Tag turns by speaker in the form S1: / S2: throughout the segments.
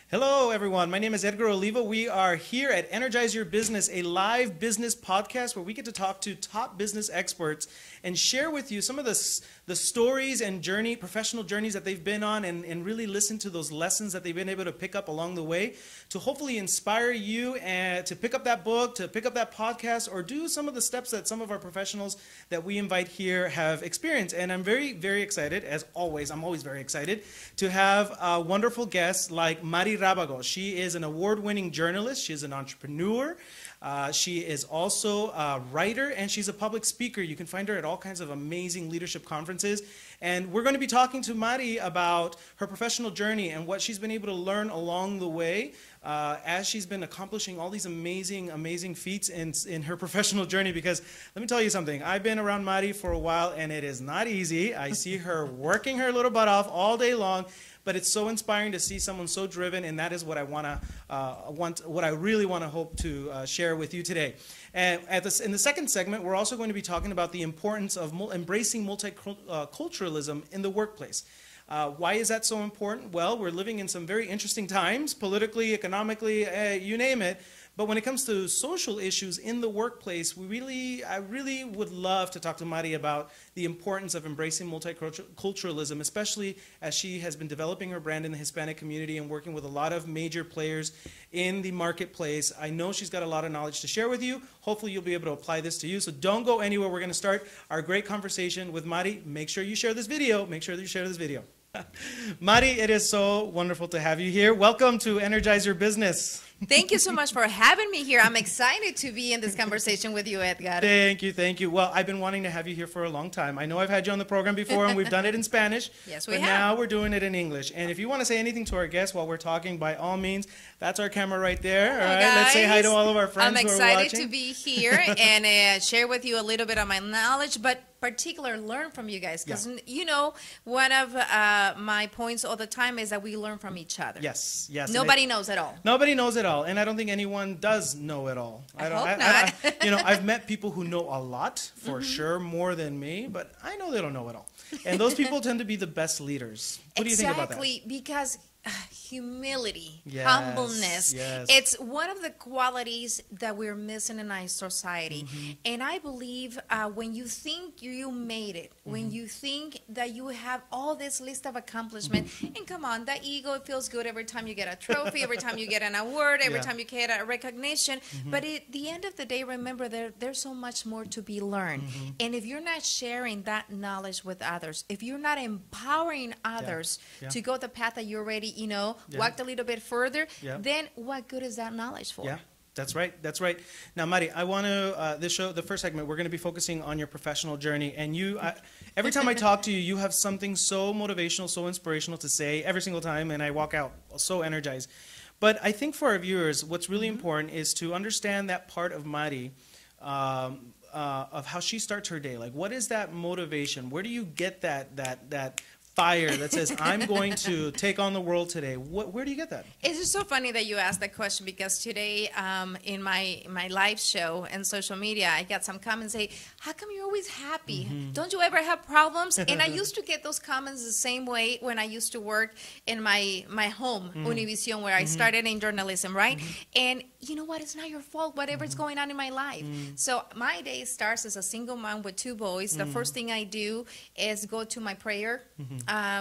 S1: Hello, everyone. My name is Edgar Olivo. We are here at Energize Your Business, a live business podcast where we get to talk to top business experts and share with you some of the stories and professional journeys that they've been on, and really listen to those lessons that they've been able to pick up along the way to hopefully inspire you and to pick up that book, to pick up that podcast, or do some of the steps that some of our professionals that we invite here have experienced. And I'm very, very excited, as always. I'm always very excited to have wonderful guests like Mari Rabago. She is an award-winning journalist. She is an entrepreneur. She is also a writer, and she's a public speaker. You can find her at all kinds of amazing leadership conferences. And we're going to be talking to Mari about her professional journey and what she's been able to learn along the way as she's been accomplishing all these amazing, amazing feats in her professional journey. Because let me tell you something, I've been around Mari for a while, and it is not easy. I see her working her little butt off all day long. But it's so inspiring to see someone so driven, and that is what I what I really want to hope to share with you today. And in the second segment, we're also going to be talking about the importance of embracing multiculturalism in the workplace. Why is that so important? Well, we're living in some very interesting times, politically, economically, you name it. But when it comes to social issues in the workplace, I really would love to talk to Mari about the importance of embracing multiculturalism, especially as she has been developing her brand in the Hispanic community and working with a lot of major players in the marketplace. I know she's got a lot of knowledge to share with you. Hopefully you'll be able to apply this to you. So don't go anywhere. We're going to start our great conversation with Mari. Make sure you share this video. Make sure that you share this video. Mari, it is so wonderful to have you here. Welcome to Energize Your Business.
S2: Thank you so much for having me here. I'm excited to be in this conversation with you, Edgar.
S1: Thank you, thank you. Well, I've been wanting to have you here for a long time. I know I've had you on the program before, and we've done it in Spanish.
S2: Yes, we
S1: have. But now we're doing it in English. And if you want to say anything to our guests while we're talking, by all means, that's our camera right there.
S2: Hello,
S1: all right,
S2: guys.
S1: Let's say hi to all of our friends who are watching.
S2: I'm excited to be here and share with you a little bit of my knowledge, but particularly learn from you guys, because you know, one of my points all the time is that we learn from each other.
S1: Yes, yes.
S2: Nobody knows it all.
S1: Nobody knows it all, and I don't think anyone does know it all.
S2: I hope not.
S1: You know, I've met people who know a lot, for sure, more than me, but I know they don't know it all. And those people tend to be the best leaders. What do you think about that?
S2: Exactly, because humility,
S1: yes,
S2: humbleness,
S1: yes.
S2: It's one of the qualities that we're missing in our society. And I believe when you think you made it, when you think that you have all this list of accomplishment, and come on, that ego, it feels good every time you get a trophy, every time you get an award, every time you get a recognition. But at the end of the day, remember, there's so much more to be learned. And if you're not sharing that knowledge with others, if you're not empowering others to go the path that you already, you know, walked a little bit further, then what good is that knowledge for?
S1: Yeah, that's right. That's right. Now, Mari, I want to, the first segment, we're going to be focusing on your professional journey. And you, every time I talk to you, you have something so motivational, so inspirational to say every single time, and I walk out so energized. But I think for our viewers, what's really important is to understand that part of Mari, of how she starts her day. Like, what is that motivation? Where do you get that fire that says, I'm going to take on the world today? Where do you get that?
S2: It's just so funny that you asked that question, because today in my live show and social media, I got some comments say, how come you're always happy? Don't you ever have problems? And I used to get those comments the same way when I used to work in my home, Univision, where I started in journalism, right? And you know what? It's not your fault, whatever's going on in my life. So my day starts as a single mom with 2 boys. The first thing I do is go to my prayer,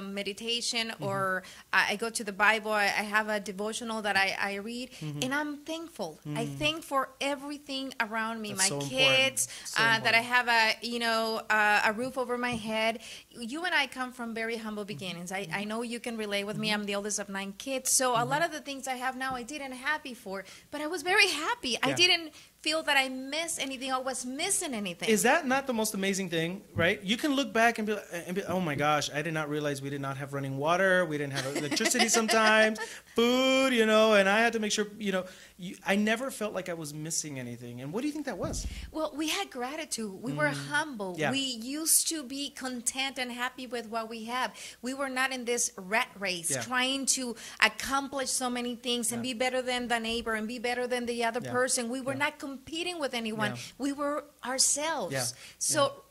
S2: meditation, or I go to the Bible. I have a devotional that I read, and I'm thankful. I thank for everything around me.
S1: That's
S2: my
S1: so
S2: kids,
S1: so
S2: that I have a roof over my head. You and I come from very humble beginnings. I know you can relate with me. I'm the oldest of 9 kids, so a lot of the things I have now I didn't have before, but I was very happy. I didn't feel that I missed anything or was missing anything.
S1: Is that not the most amazing thing, right? You can look back and be oh my gosh, I did not realize we did not have running water, we didn't have electricity sometimes, food, you know, and I had to make sure, you know, I never felt like I was missing anything. And what do you think that was?
S2: Well, we had gratitude. We were humble.
S1: Yeah.
S2: We used to be content and happy with what we have. We were not in this rat race trying to accomplish so many things and be better than the neighbor and be better than the other person. We were not competing with anyone. We were ourselves. So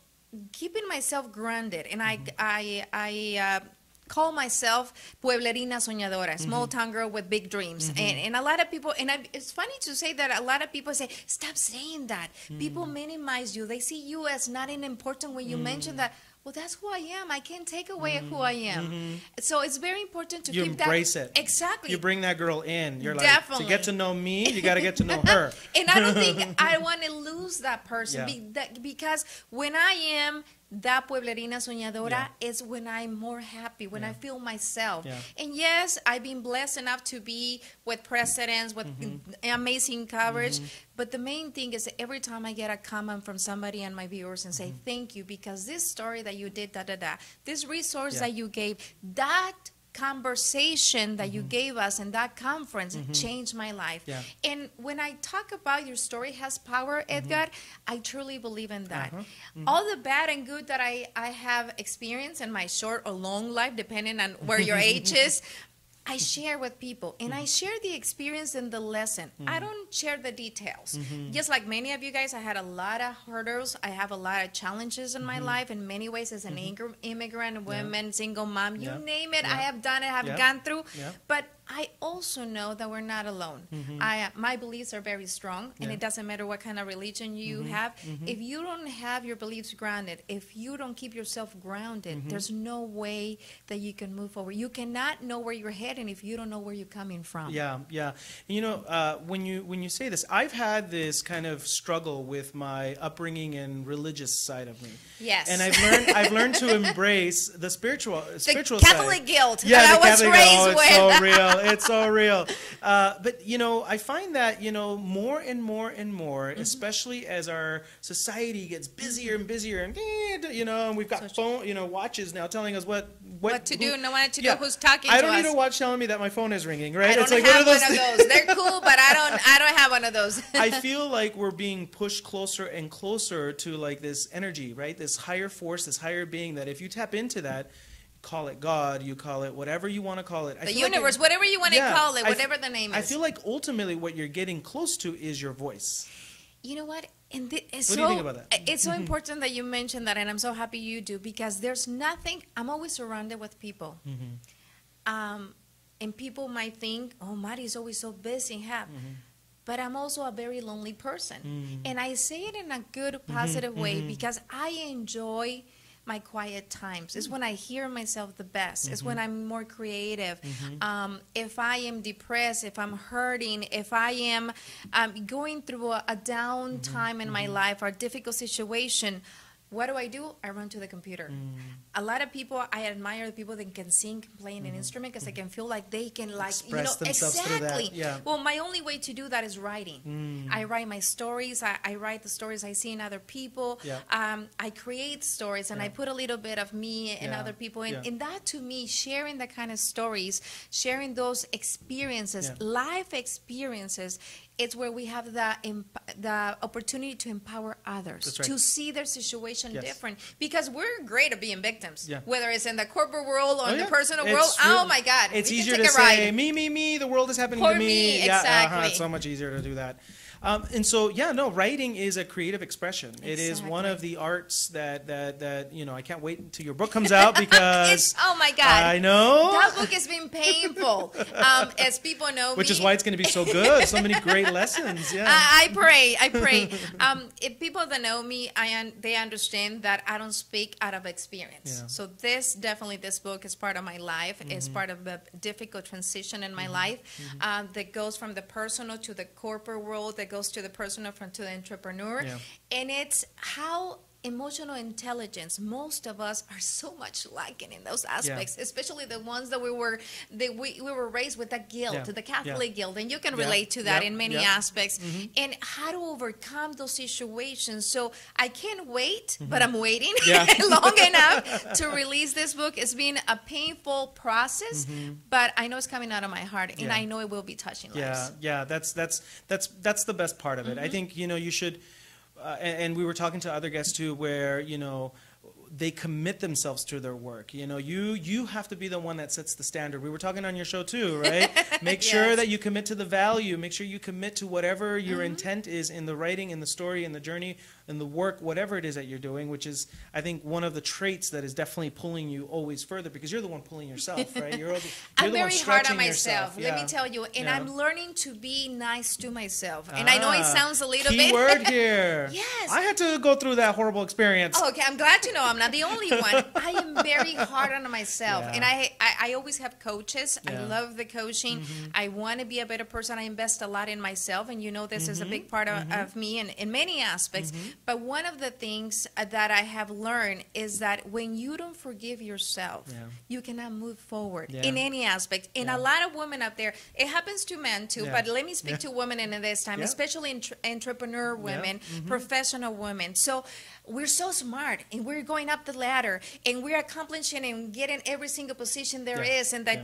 S2: keeping myself grounded, and I call myself Pueblerina Soñadora, small town girl with big dreams. And a lot of people, it's funny to say that a lot of people say, stop saying that. People minimize you. They see you as not important when you mention that. Well, that's who I am. I can't take away who I am. So it's very important to keep that. You
S1: embrace it.
S2: Exactly.
S1: You bring that girl in. You're like,
S2: Definitely.
S1: to get to know me, you got to get to know her.
S2: And I don't think I want to lose that person because when I am that Pueblerina Soñadora is when I'm more happy, when I feel myself. And yes, I've been blessed enough to be with presidents, with amazing coverage. But the main thing is that every time I get a comment from somebody and my viewers and say, thank you, because this story that you did, this resource that you gave, that conversation that you gave us in that conference changed my life. And when I talk about your story has power, Edgar, I truly believe in that. All the bad and good that I have experienced in my short or long life, depending on where your age is, I share with people, and I share the experience and the lesson. I don't share the details. Just like many of you guys, I had a lot of hurdles. I have a lot of challenges in my life in many ways as an immigrant woman, single mom, you name it. I have done it, I have gone through. But I also know that we're not alone. My beliefs are very strong, and it doesn't matter what kind of religion you have. If you don't have your beliefs grounded, if you don't keep yourself grounded, there's no way that you can move forward. You cannot know where you're heading if you don't know where you're coming from.
S1: You know, when you say this, I've had this kind of struggle with my upbringing and religious side of me.
S2: Yes.
S1: And I've learned to embrace the spiritual
S2: Catholic
S1: side.
S2: guilt that I was raised with.
S1: It's so real. It's so real. But, you know, I find that, you know, more and more and more, especially as our society gets busier and busier, and, you know, and we've got watches now telling us what
S2: to do, no what to do, who's talking to us.
S1: I don't need a watch telling me that my phone is ringing, right?
S2: I don't have one of those. They're cool, but I don't have one of those.
S1: I feel like we're being pushed closer and closer to like this energy, right? This higher force, this higher being that if you tap into that, call it God, you call it whatever you want to call it.
S2: The universe, whatever you want to call it, whatever the name is.
S1: I feel like ultimately what you're getting close to is your voice.
S2: You know what? And
S1: what do you think about that?
S2: It's so important that you mentioned that, and I'm so happy you do, because there's nothing, I'm always surrounded with people. And people might think, oh, Mari's always so busy and happy. But I'm also a very lonely person. And I say it in a good, positive way because I enjoy my quiet times. It's when I hear myself the best. It's when I'm more creative. If I am depressed, if I'm hurting, if I am going through a down time in my life or a difficult situation, what do? I run to the computer. A lot of people, I admire the people that can sing, play an instrument, because I can feel like they can, like,
S1: express themselves through that.
S2: Well, my only way to do that is writing. I write my stories. I write the stories I see in other people. I create stories, and I put a little bit of me and other people in. And that, to me, sharing that kind of stories, sharing those experiences, life experiences, it's where we have the opportunity to empower others, to see their situation different, because we're great at being victims, whether it's in the corporate world or in the personal world. Oh my God,
S1: it's easier to say me, the world is happening to me.
S2: Exactly.
S1: It's so much easier to do that. And so, writing is a creative expression. Exactly. It is one of the arts that you know, I can't wait until your book comes out, because
S2: oh my God,
S1: I know
S2: that book has been painful. As people know,
S1: which is why it's going to be so good. So many great lessons.
S2: I pray. If people that know me, they understand that I don't speak out of experience. So this book is part of my life. It's part of a difficult transition in my life that goes from the personal to the corporate world, that goes to the personal to the entrepreneur. And it's how emotional intelligence, most of us are so much lacking in those aspects, especially the ones that we were raised with, the guilt, the Catholic guilt, and you can relate to that in many aspects, and how to overcome those situations. So I can't wait, but I'm waiting long enough to release this book. It's been a painful process, but I know it's coming out of my heart, and I know it will be touching lives.
S1: That's the best part of it. I think, you know, you should. And we were talking to other guests too, where, you know, they commit themselves to their work. You know, you have to be the one that sets the standard. We were talking on your show too, right? Make sure that you commit to the value. Make sure you commit to whatever your intent is in the writing, in the story, in the journey, in the work, whatever it is that you're doing, which is, I think, one of the traits that is definitely pulling you always further, because you're the one pulling yourself, right? You're
S2: I'm
S1: the one
S2: very hard on
S1: stretching
S2: myself,
S1: yourself.
S2: let me tell you, and I'm learning to be nice to myself. And I know it sounds a little bit...
S1: Key word here.
S2: Yes.
S1: I had to go through that horrible experience.
S2: Oh, okay, I'm glad to know I'm not the only one. I am very hard on myself, and I always have coaches. I love the coaching. I want to be a better person. I invest a lot in myself, and you know this is a big part of me in many aspects. But one of the things that I have learned is that when you don't forgive yourself, you cannot move forward in any aspect. And a lot of women out there, it happens to men too, but let me speak to women in this time, especially entrepreneur women, professional women. So we're so smart, and we're going up the ladder, and we're accomplishing and getting every single position there is, and the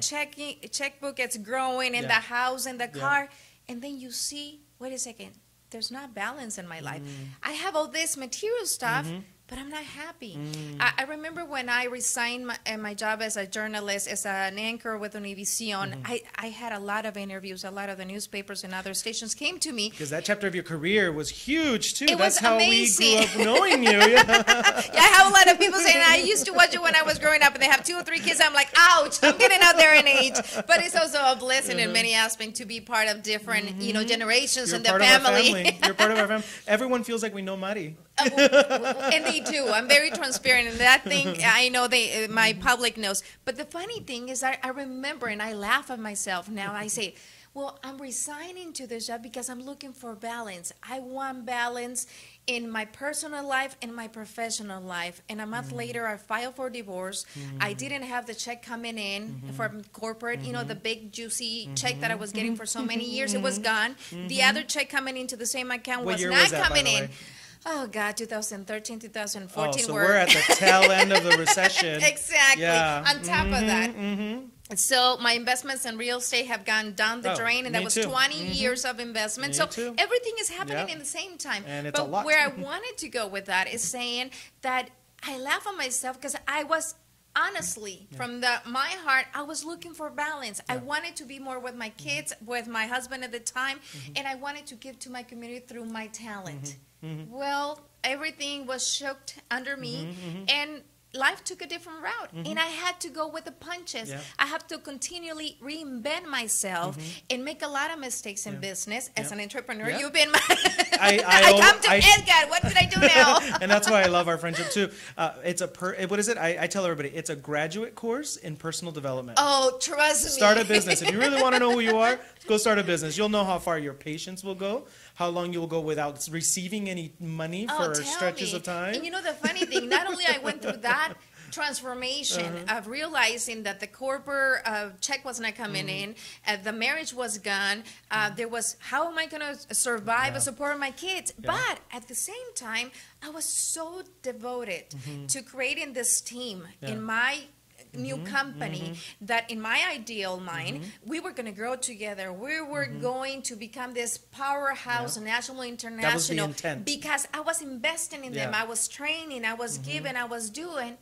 S2: checkbook is growing, and the house and the car, and then you see, wait a second, there's not balance in my life. I have all this material stuff, but I'm not happy. I remember when I resigned my job as a journalist, as an anchor with Univision, I had a lot of interviews. A lot of the newspapers and other stations came to me.
S1: Because that chapter of your career was huge, too.
S2: It
S1: That's
S2: was
S1: how
S2: amazing.
S1: we grew up knowing you.
S2: I have a lot of people saying, I used to watch it when I was growing up, and they have 2 or 3 kids. I'm like, ouch, I'm getting out there in age. But it's also a blessing in many aspects to be part of different, you know, generations in the family.
S1: You're part of our family. Everyone feels like we know Mari.
S2: And they do. I'm very transparent, and that thing I know my public knows. But the funny thing is, I remember, and I laugh at myself now. I say, well, I'm resigning to this job because I'm looking for balance. I want balance in my personal life and my professional life. And a month later, I filed for divorce. I didn't have the check coming in from corporate, you know, the big juicy check that I was getting for so many years. It was gone. The other check coming into the same account was not coming in. Oh, God, 2013, 2014.
S1: Oh, so we're at the tail end of the recession.
S2: Exactly. Yeah. On top of that. So my investments in real estate have gone down the drain, and that was 20 years of investment. So everything is happening in the same time.
S1: And it's a lot.
S2: Where I wanted to go with that is saying that I laugh at myself because I was honestly, from my heart, I was looking for balance. I wanted to be more with my kids, with my husband at the time, and I wanted to give to my community through my talent. Well, everything was choked under me, and life took a different route, and I had to go with the punches. I have to continually reinvent myself and make a lot of mistakes in business. As an entrepreneur, you've been my... I come to Edgar, what did I do now?
S1: And that's why I love our friendship too. It's a what is it? I tell everybody, it's a graduate course in personal development.
S2: Oh, trust me.
S1: Start a business. If you really want to know who you are, go start a business. You'll know how far your patience will go, how long you'll go without receiving any money for stretches of time.
S2: And you know the funny thing, not only I went through that transformation of realizing that the corporate check was not coming in, the marriage was gone, there was, how am I going to survive and support my kids? But at the same time, I was so devoted to creating this team in my new company that in my ideal mind, we were going to grow together. We were going to become this powerhouse, national, international.
S1: That was the intent.
S2: Because I was investing in them. I was training, I was giving, I was doing.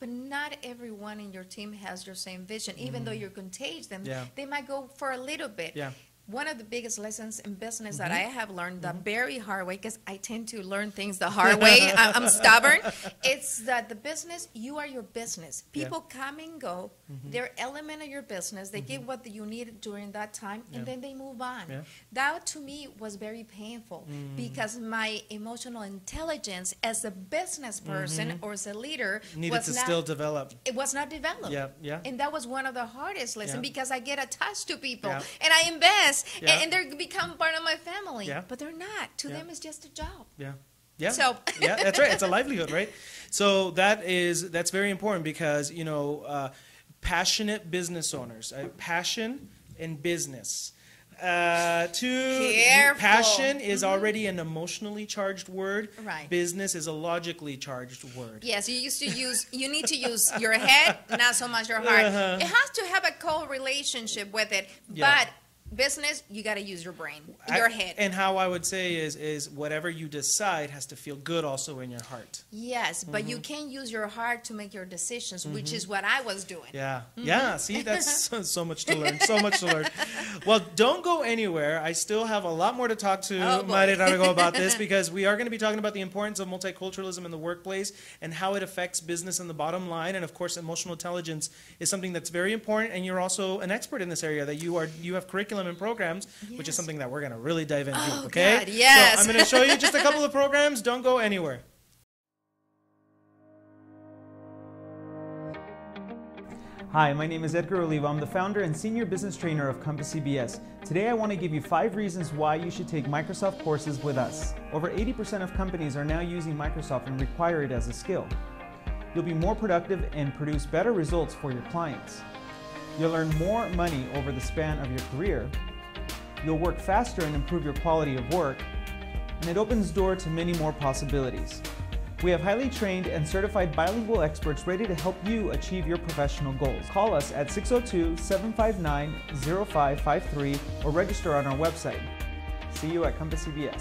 S2: But not everyone in your team has your same vision. Even though you contagious them, they might go for a little bit. One of the biggest lessons in business that I have learned the very hard way, because I tend to learn things the hard way, I'm stubborn, it's that the business, you are your business. People come and go, they're element of your business, they give what you need during that time, and then they move on. That to me was very painful, because my emotional intelligence as a business person or as a leader
S1: needed to still develop.
S2: It was not developed. And that was one of the hardest lessons, because I get attached to people, and I invest, and they become part of my family, but they're not. To them, it's just a job. So
S1: that's right. It's a livelihood, right? So that's very important, because you know, passionate business owners, passion and business. Passion is already an emotionally charged word. Business is a logically charged word.
S2: Yes, you need to use your head, not so much your heart. It has to have a co-relationship with it, but business, you got to use your brain, your head.
S1: And how I would say is whatever you decide has to feel good also in your heart.
S2: Yes, but you can't use your heart to make your decisions, which is what I was doing.
S1: Yeah, yeah. See, that's so much to learn. So much to learn. Well, don't go anywhere. I still have a lot more to talk to Mari Rabago about this, because we are going to be talking about the importance of multiculturalism in the workplace and how it affects business and the bottom line. And of course, emotional intelligence is something that's very important. And you're also an expert in this area. That you have curriculum and programs, which is something that we're going to really dive into.
S2: Oh,
S1: okay.
S2: God, yes.
S1: So I'm going to show you just a couple of programs. Don't go anywhere. Hi, my name is Edgar Olivo. I'm the founder and senior business trainer of Compass CBS. Today I want to give you 5 reasons why you should take Microsoft courses with us. Over 80% of companies are now using Microsoft and require it as a skill. You'll be more productive and produce better results for your clients. You'll earn more money over the span of your career. You'll work faster and improve your quality of work. And it opens the door to many more possibilities. We have highly trained and certified bilingual experts ready to help you achieve your professional goals. Call us at 602-759-0553 or register on our website. See you at Compass CBS.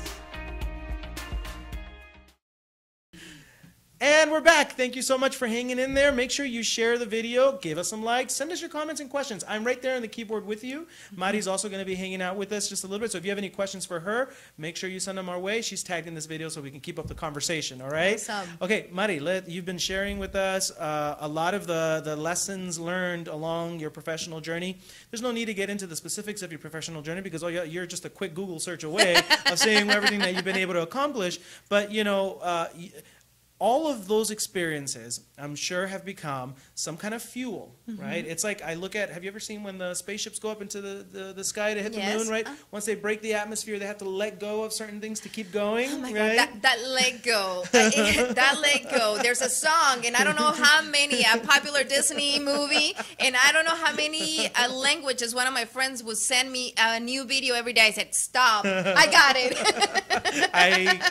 S1: And we're back. Thank you so much for hanging in there. Make sure you share the video, give us some likes, send us your comments and questions. I'm right there on the keyboard with you. Mari's also going to be hanging out with us just a little bit. So if you have any questions for her, make sure you send them our way. She's tagged in this video so we can keep up the conversation, all right?
S2: Awesome.
S1: Okay, Mari, you've been sharing with us a lot of the lessons learned along your professional journey. There's no need to get into the specifics of your professional journey because you're just a quick Google search away of seeing everything that you've been able to accomplish. But, you know, all of those experiences, I'm sure, have become some kind of fuel, right? It's like I look at, have you ever seen when the spaceships go up into the sky to hit the moon, right? Once they break the atmosphere, they have to let go of certain things to keep going,
S2: Oh my
S1: right?
S2: God, that let go. That let go. There's a song, and I don't know how many, a popular Disney movie, and I don't know how many languages. One of my friends would send me a new video every day. I said, stop. I got it.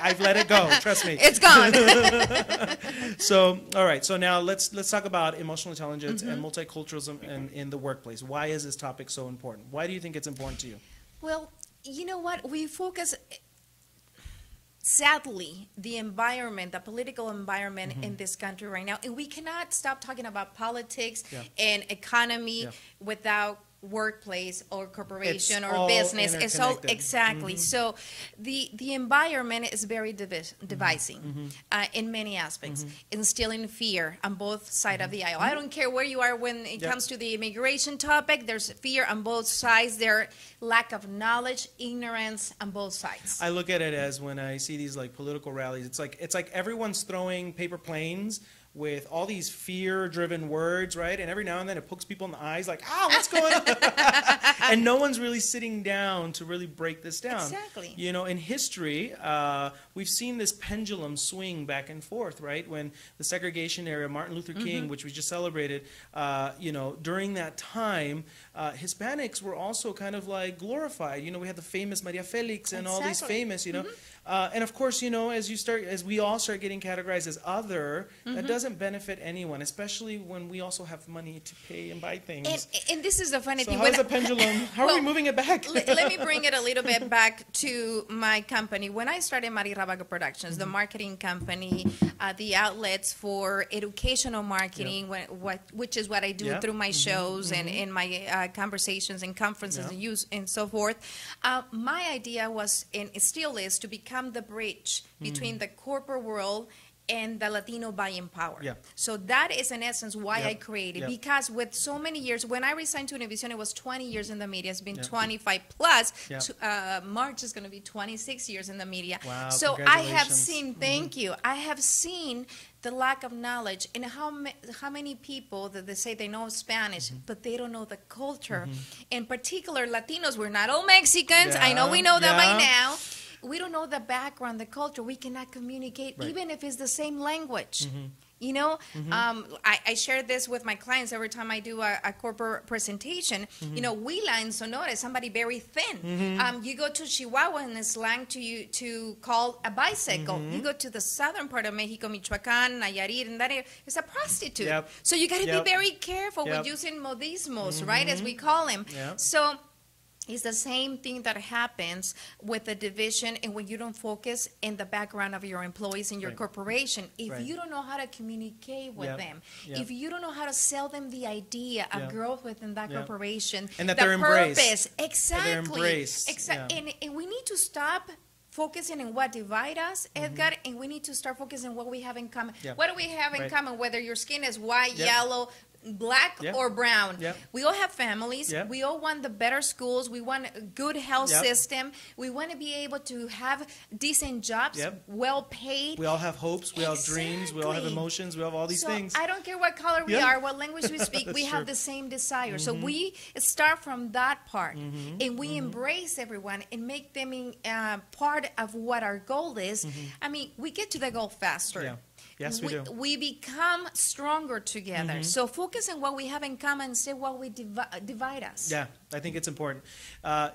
S1: I've let it go. Trust me.
S2: It's gone.
S1: So, all right. So now let's talk about emotional intelligence and multiculturalism in the workplace. Why is this topic so important? Why do you think it's important to you?
S2: Well, you know what? We focus, sadly, the environment, the political environment in this country right now, and we cannot stop talking about politics and economy without workplace or corporation or business. It's all exactly. So the environment is very divisive in many aspects, instilling fear on both sides of the aisle. I don't care where you are when it comes to the immigration topic. There's fear on both sides. There lack of knowledge, ignorance on both sides.
S1: I look at it as when I see these like political rallies, it's like everyone's throwing paper planes with all these fear-driven words, right? And every now and then it pokes people in the eyes like, what's going on? And no one's really sitting down to really break this down.
S2: Exactly.
S1: You know, in history, we've seen this pendulum swing back and forth, right? When the segregation era, Martin Luther King, which we just celebrated, you know, during that time, Hispanics were also kind of like glorified. You know, we had the famous Maria Felix and all these famous, you know. And of course, you know, as we all start getting categorized as other, that doesn't benefit anyone, especially when we also have money to pay and buy things.
S2: And this is the funny thing.
S1: How is the pendulum? How are we moving it back?
S2: Let me bring it a little bit back to my company. When I started Rabago Productions, the marketing company, the outlets for educational marketing, which is what I do through my shows and in my conversations and conferences and so forth. My idea was, and it still is, to become the bridge between the corporate world and the Latino buying power. So that is in essence why I created, because with so many years, when I resigned to Univision, it was 20 years in the media. It's been 25 plus. March is going to be 26 years in the media.
S1: Wow,
S2: so I have seen, thank you, I have seen the lack of knowledge and how many people that they say they know Spanish, but they don't know the culture. In particular, Latinos, we're not all Mexicans. I know we know that by now. We don't know the background, the culture. We cannot communicate, even if it's the same language. You know, I share this with my clients every time I do a corporate presentation. You know, Huila in Sonora is somebody very thin. You go to Chihuahua and it's slang to call a bicycle. You go to the southern part of Mexico, Michoacán, Nayarit, and that it's a prostitute. So you got to be very careful with using modismos, right, as we call them. So It's the same thing that happens with the division and when you don't focus in the background of your employees in your corporation. If you don't know how to communicate with them, if you don't know how to sell them the idea of growth within that corporation,
S1: and that
S2: the
S1: they're
S2: purpose,
S1: embraced.
S2: exactly, and we need to stop focusing on what divides us, Edgar, and we need to start focusing on what we have in common. What do we have in common? Whether your skin is white, yellow, black or brown. We all have families. We all want the better schools. We want a good health system. We want to be able to have decent jobs, well paid.
S1: We all have hopes. We all have dreams. We all have emotions. We have all these things.
S2: I don't care what color we are, what language we speak. We have the same desire. So we start from that part, and we embrace everyone and make them part of what our goal is. I mean, we get to the goal faster.
S1: Yes, we do.
S2: We become stronger together. So focus on what we have in common instead of what we divide us.
S1: Yeah, I think it's important.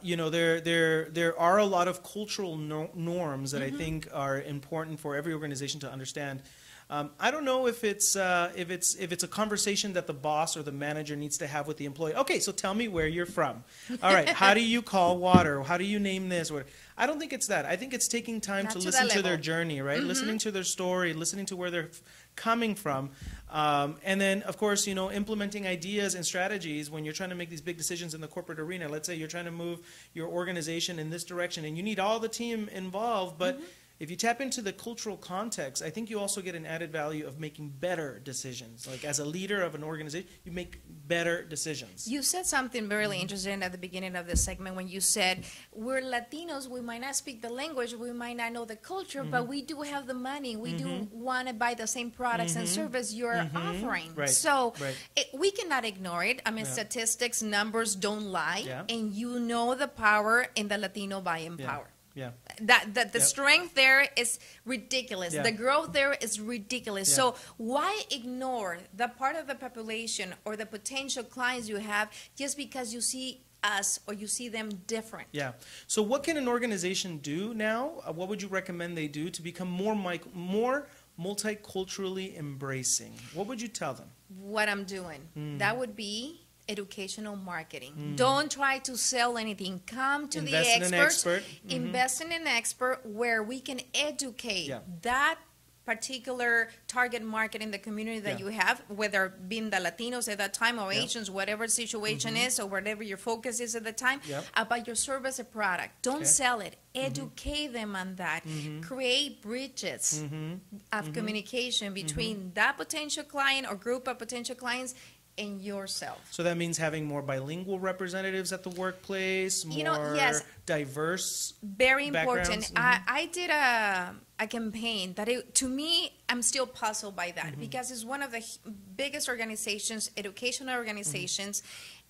S1: You know, there are a lot of cultural norms that I think are important for every organization to understand. I don't know if it's a conversation that the boss or the manager needs to have with the employee. Okay, so tell me where you're from. All right, how do you call water? How do you name this? I don't think it's that. I think it's taking time to listen to their journey, right? Listening to their story, listening to where they're coming from, and then, of course, you know, implementing ideas and strategies when you're trying to make these big decisions in the corporate arena. Let's say you're trying to move your organization in this direction, and you need all the team involved, but if you tap into the cultural context, I think you also get an added value of making better decisions. Like as a leader of an organization, you make better decisions.
S2: You said something really interesting at the beginning of this segment when you said, we're Latinos, we might not speak the language, we might not know the culture, but we do have the money. We do want to buy the same products and service you're offering. So we cannot ignore it. I mean, statistics, numbers don't lie. And you know the power in the Latino buying power. The strength there is ridiculous. The growth there is ridiculous. So why ignore the part of the population or the potential clients you have just because you see us or you see them different?
S1: So what can an organization do now? What would you recommend they do to become more multiculturally embracing? What would you tell them?
S2: What I'm doing. That would be educational marketing. Don't try to sell anything. Come to the expert. Invest in an expert where we can educate that particular target market in the community that you have, whether being the Latinos at that time or Asians, whatever situation is or whatever your focus is at the time, about your service or product. Don't sell it. Educate them on that. Create bridges of communication between that potential client or group of potential clients and yourself.
S1: So that means having more bilingual representatives at the workplace, more diverse
S2: Very important. I did a campaign that, to me, I'm still puzzled by that because it's one of the biggest organizations, educational organizations,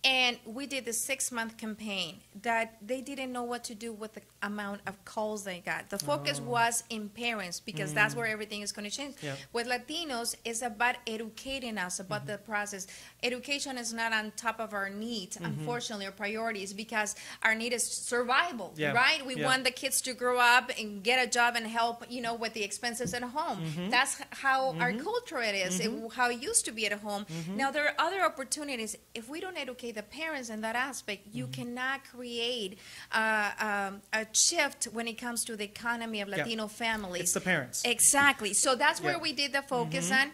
S2: and we did a 6-month campaign that they didn't know what to do with the amount of calls they got. The focus was in parents because that's where everything is going to change. With Latinos, it's about educating us about the process. Education is not on top of our needs, unfortunately, or priorities, because our need is survival, right? We want the kids to grow up and get a job and help, you know, with the expenses at home. That's how our culture it is, how it used to be at home. Now, there are other opportunities. If we don't educate the parents in that aspect, you cannot create a shift when it comes to the economy of Latino families.
S1: It's the parents.
S2: Exactly. So that's where we did the focus on.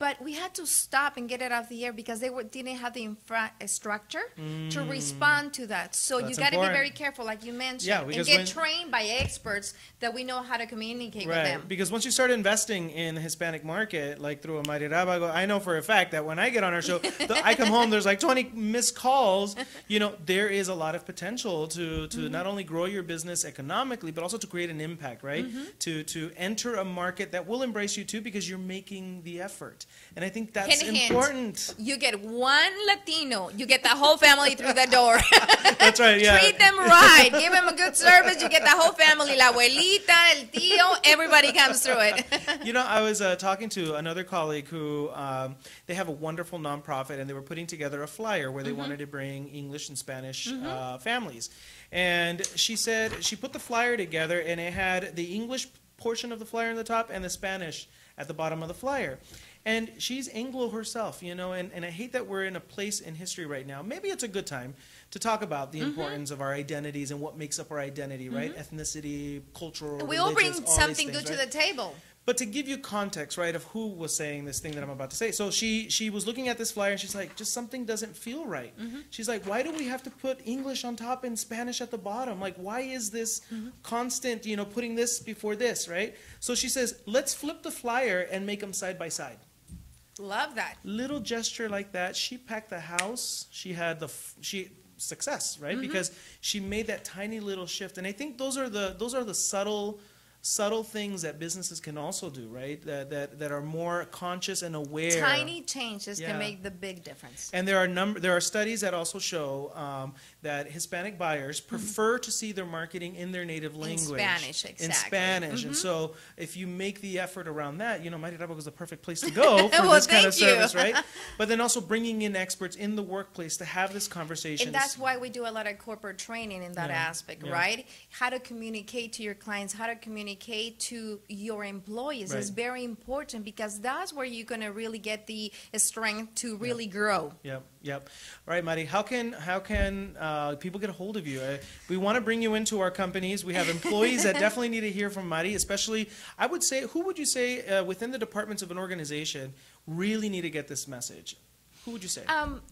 S2: But we had to stop and get it off the air because they didn't have the infrastructure to respond to that. So you got to be very careful, like you mentioned, and get trained by experts that we know how to communicate with them.
S1: Because once you start investing in the Hispanic market, like through a Mighty Rabago, I know for a fact that when I get on our show, I come home, there's like 20 missed calls. You know, there is a lot of potential to not only grow your business economically, but also to create an impact, right? To enter a market that will embrace you too because you're making the effort. And I think that's important.
S2: You get one Latino, you get the whole family through the door.
S1: That's right,
S2: Treat them right. Give them a good service. You get the whole family. La abuelita, el tío, everybody comes through it.
S1: You know, I was talking to another colleague who, they have a wonderful nonprofit, and they were putting together a flyer where they wanted to bring English and Spanish families. And she said she put the flyer together, and it had the English portion of the flyer on the top and the Spanish at the bottom of the flyer. And she's Anglo herself, you know, and I hate that we're in a place in history right now. Maybe it's a good time to talk about the importance of our identities and what makes up our identity, right? Ethnicity, cultural,
S2: we all bring
S1: religious,
S2: something
S1: things,
S2: good
S1: right?
S2: to the table.
S1: But to give you context, right, of who was saying this thing that I'm about to say. So she was looking at this flyer and she's like, just something doesn't feel right. She's like, why do we have to put English on top and Spanish at the bottom? Like, why is this constant, you know, putting this before this, right? So she says, let's flip the flyer and make them side by side.
S2: Love that.
S1: Little gesture like that. She packed the house. She had success, right? Because she made that tiny little shift. And I think those are the subtle things that businesses can also do, right? That are more conscious and aware.
S2: Tiny changes can make the big difference.
S1: And there are studies that also show that Hispanic buyers prefer to see their marketing in their native language.
S2: In Spanish, exactly.
S1: In Spanish. And so if you make the effort around that, you know, Rabago is the perfect place to go for
S2: well,
S1: this kind of service,
S2: you.
S1: right? But then also bringing in experts in the workplace to have this conversation.
S2: And that's why we do a lot of corporate training in that aspect, right? How to communicate to your clients, how to communicate to your employees is very important, because that's where you're going to really get the strength to really grow.
S1: Yep. All right, Mari, how can people get a hold of you? We want to bring you into our companies. We have employees that definitely need to hear from Mari, especially, I would say, who would you say within the departments of an organization really need to get this message? Who would you say?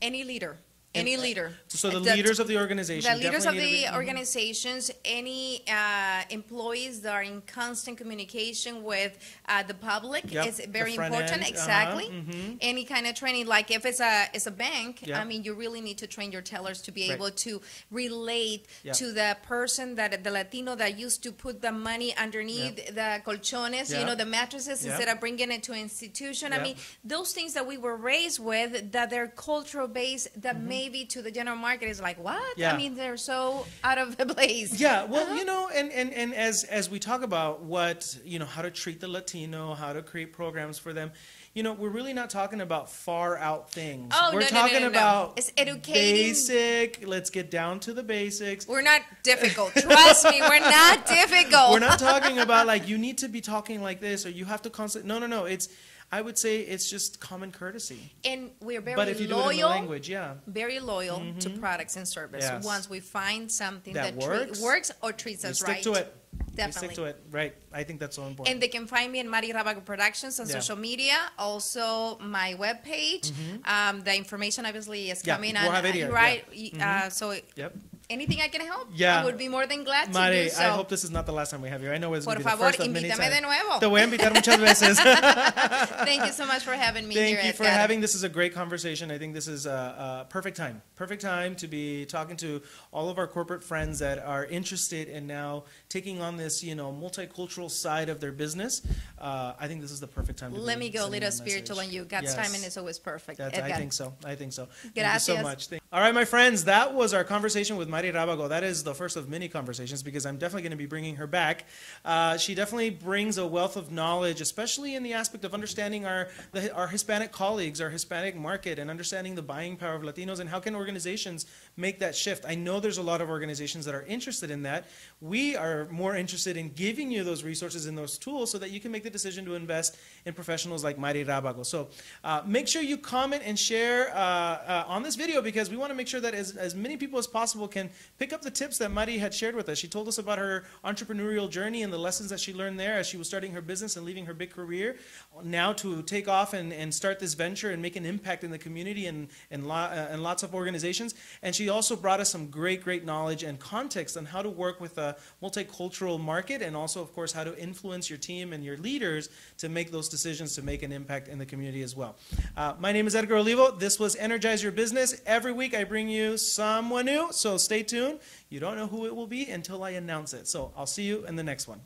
S2: Any leader. Any leader.
S1: So the leaders of the organization.
S2: The leaders of the organizations, any employees that are in constant communication with the public is very important.
S1: End.
S2: Exactly. Any kind of training, like if it's a bank, I mean, you really need to train your tellers to be able to relate to the person, the Latino that used to put the money underneath the colchones, you know, the mattresses, instead of bringing it to an institution. I mean, those things that we were raised with, that they're cultural based, that maybe to the general market is like, what? I mean, they're so out of the place.
S1: Yeah, well, you know, and as we talk about what, you know, how to treat the Latino, how to create programs for them, you know, we're really not talking about far out things. We're talking about
S2: it's educating.
S1: Basic, let's get down to the basics.
S2: We're not difficult. Trust me, we're not difficult.
S1: We're not talking about like, you need to be talking like this, or you have to constantly, no, it's, I would say it's just common courtesy.
S2: And we're very
S1: but if you
S2: loyal,
S1: do it in the language,
S2: very loyal to products and service.
S1: Yes.
S2: Once we find something that
S1: works
S2: or treats us
S1: stick
S2: right.
S1: to it.
S2: Definitely.
S1: We stick to it, right? I think that's so important.
S2: And they can find me in Mari Rabago Productions on social media. Also, my webpage. The information obviously is coming
S1: we'll have it here.
S2: Right? So
S1: Yep.
S2: anything I can help, I would be more than glad to do so.
S1: I hope this is not the last time we have you. I know it's going to be the
S2: favor,
S1: first of many
S2: invítame
S1: times.
S2: de nuevo.
S1: Te voy a invitar muchas veces.
S2: Thank you so much for having me here.
S1: Thank you for having. This is a great conversation. I think this is a perfect time to be talking to all of our corporate friends that are interested in now taking on this, you know, multicultural side of their business. I think this is the perfect time to
S2: Let me go a little spiritual on you. God's timing is always perfect.
S1: I think so. Gracias. Thank you so much. All right, my friends, that was our conversation with Mari Rabago. That is the first of many conversations, because I'm definitely going to be bringing her back. She definitely brings a wealth of knowledge, especially in the aspect of understanding our Hispanic colleagues, our Hispanic market, and understanding the buying power of Latinos, and how can organizations make that shift. I know there's a lot of organizations that are interested in that. We are more interested in giving you those resources and those tools so that you can make the decision to invest in professionals like Mari Rabago. So make sure you comment and share on this video, because we want to make sure that as many people as possible can pick up the tips that Mari had shared with us. She told us about her entrepreneurial journey and the lessons that she learned there as she was starting her business and leaving her big career, now to take off and start this venture and make an impact in the community and lots of organizations. And she also brought us some great knowledge and context on how to work with a multicultural market, and also, of course, how to influence your team and your leaders to make those decisions to make an impact in the community as well. My name is Edgar Olivo. This was Energize Your Business. Every week I bring you someone new, so stay tuned. You don't know who it will be until I announce it. So I'll see you in the next one.